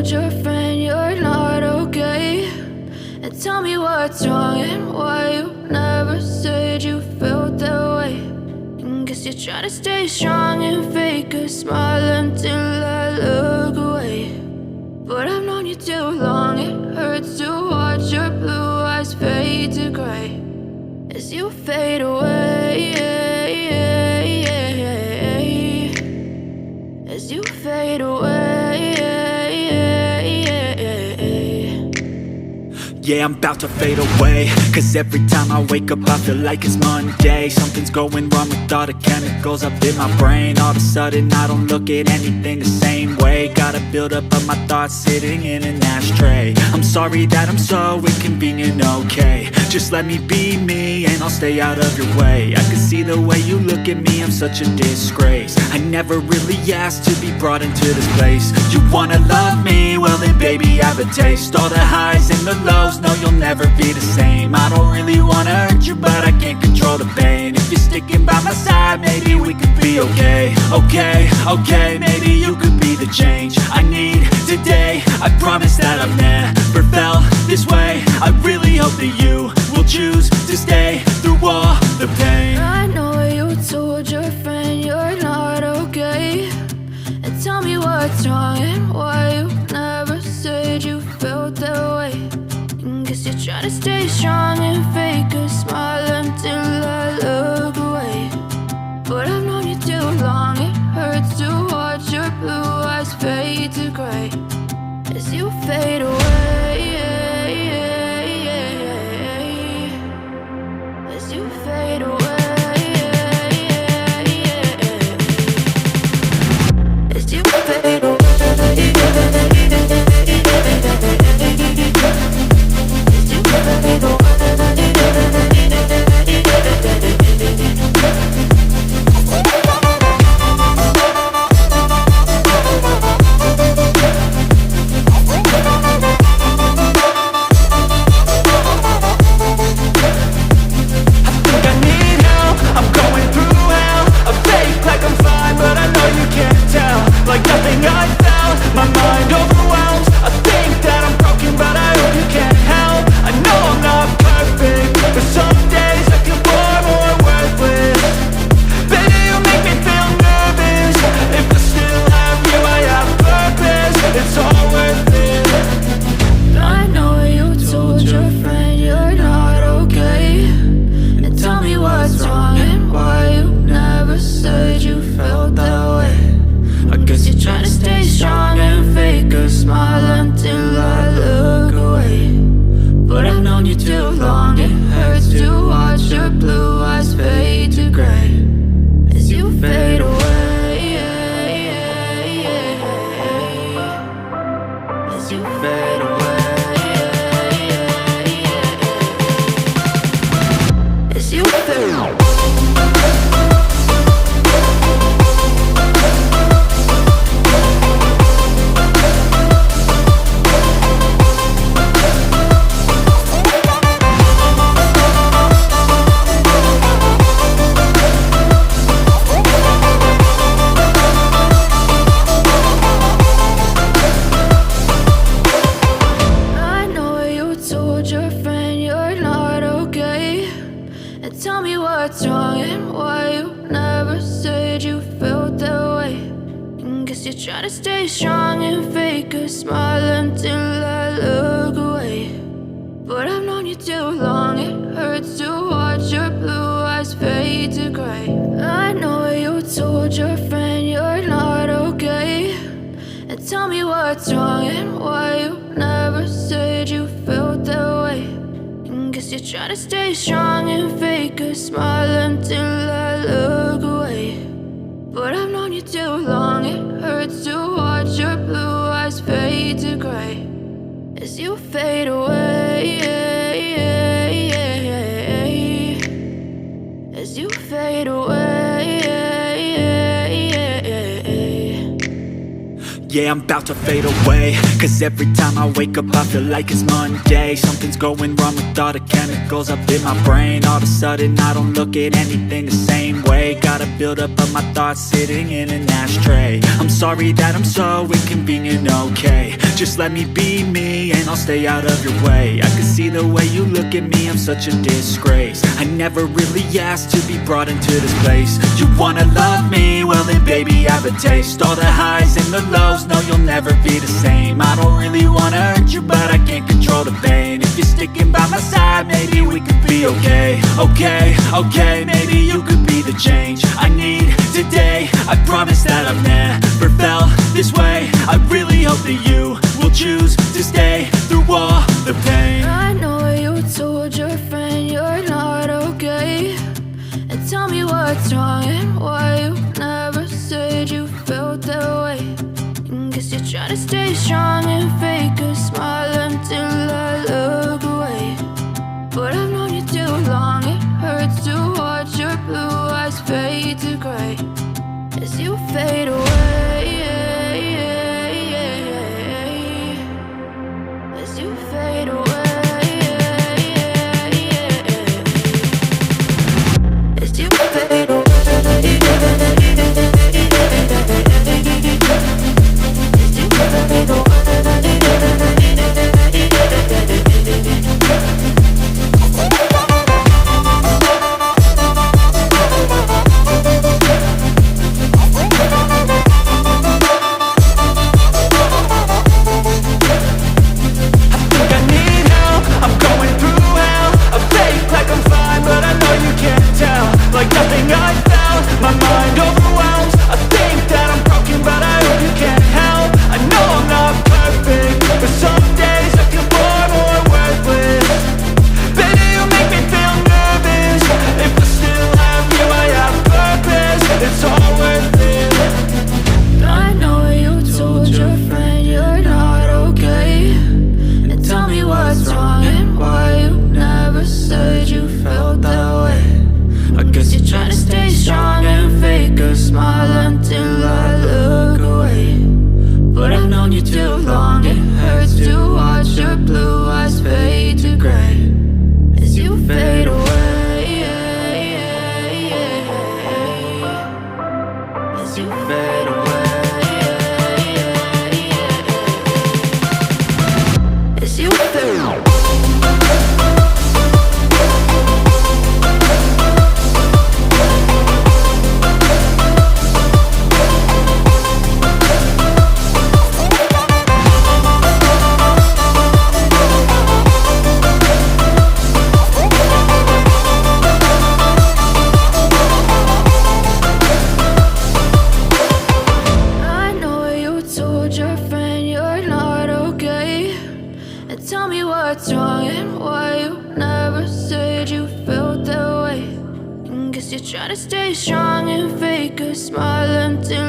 told your friend you're not okay? And tell me what's wrong and why you never said you felt that way. And guess you're trying to stay strong and fake a smile until I look away. But I've known you too long, it hurts to watch your blue eyes fade to gray as you fade away, as you fade away. Yeah, I'm about to fade away, cause every time I wake up I feel like it's Monday. Something's going wrong with all the chemicals up in my brain. All of a sudden I don't look at anything the same way. Got a buildup of my thoughts sitting in an ashtray. I'm sorry that I'm so inconvenient, okay? Just let me be me and I'll stay out of your way. I can see the way you look at me, I'm such a disgrace. I never really asked to be brought into this place. You wanna love me? Well then baby I have a taste. All the highs and the lows, no you'll never be the same. I don't really wanna hurt you but I can't control the pain. If you're sticking by my side maybe we could be okay. Okay, maybe you could be the change I need today. I promise that I've never felt this way. I really hope that you will choose to stay through all the pain. I know you told your friend you're not okay. And tell me what's wrong and why you never said you felt that way. And guess you're trying to stay strong and fake a smile until I look away. But I've known you too long, it hurts to watch your blue eyes fade to gray as you fade away, as you fade away, as you fade away, as you fade away. Like nothing I felt, my mind overwhelmed. I think that I'm broken, but I hope you can't help. I know I'm not perfect, but some days I feel far more worthless. Baby, you make me feel nervous. If I still have you, I have purpose. It's all worth it. I know you told your friend you're not okay. And tell me what's wrong and why you never said you felt that way. I guess you're trying to stay strong and fake a smile until I look away. But I've known you too long, it hurts to watch your blue eyes fade to gray as you fade away, as you fade away, as you fade away. Tell me what's wrong and why you never said you felt that way. And guess you're trying to stay strong and fake a smile until I look away. But I've known you too long, it hurts to watch your blue eyes fade to gray. I know you told your friend you're not okay. And tell me what's wrong and why you never said you felt that way. Guess you're trying to stay strong and fake a smile until I look away. But I've known you too long, it hurts to watch your blue eyes fade to gray as you fade away, as you fade away. Yeah, I'm about to fade away, cause every time I wake up I feel like it's Monday. Something's going wrong with all the chemicals up in my brain. All of a sudden I don't look at anything the same way. Gotta build up of my thoughts sitting in an ashtray. I'm sorry that I'm so inconvenient, okay. Just let me be me and I'll stay out of your way. I can see the way you look at me, I'm such a disgrace. I never really asked to be brought into this place. You wanna love me? Well then baby, have a taste. All the highs and the lows, no you'll never be the same. I don't really wanna hurt you, but I can't control the pain. If you're sticking by my side, maybe we could be okay. Okay, maybe you could be the change I need today. I promise that I've never felt this way. I really hope that you will choose to stay through all the pain. I know you told your friend you're not okay, and tell me what's wrong and why you never said you felt that way. And guess you're trying to stay strong and fake a smile until I look away. But I've known you too long, it hurts to watch your blue eyes fade to gray as you fade away. As you fade away. As you fade away. As you fade away. Like nothing I found, my mind overwhelms. I think that I'm broken, but I hope you can't help. I know I'm not perfect, but some days I feel far more worthless. Baby, you make me feel nervous. If I still have you, I have purpose. It's all worth it. I know you told your friend you're not okay, and tell me what's wrong and why you never said you felt that way. I guess you're trying to stay strong and fake a smile until I look away. But I've known you too long, it hurts to watch your blue eyes fade to gray as you fade away. As you fade away. As you fade away. Tell me what's wrong and why you never said you felt that way. And guess you're trying to stay strong and fake a smile until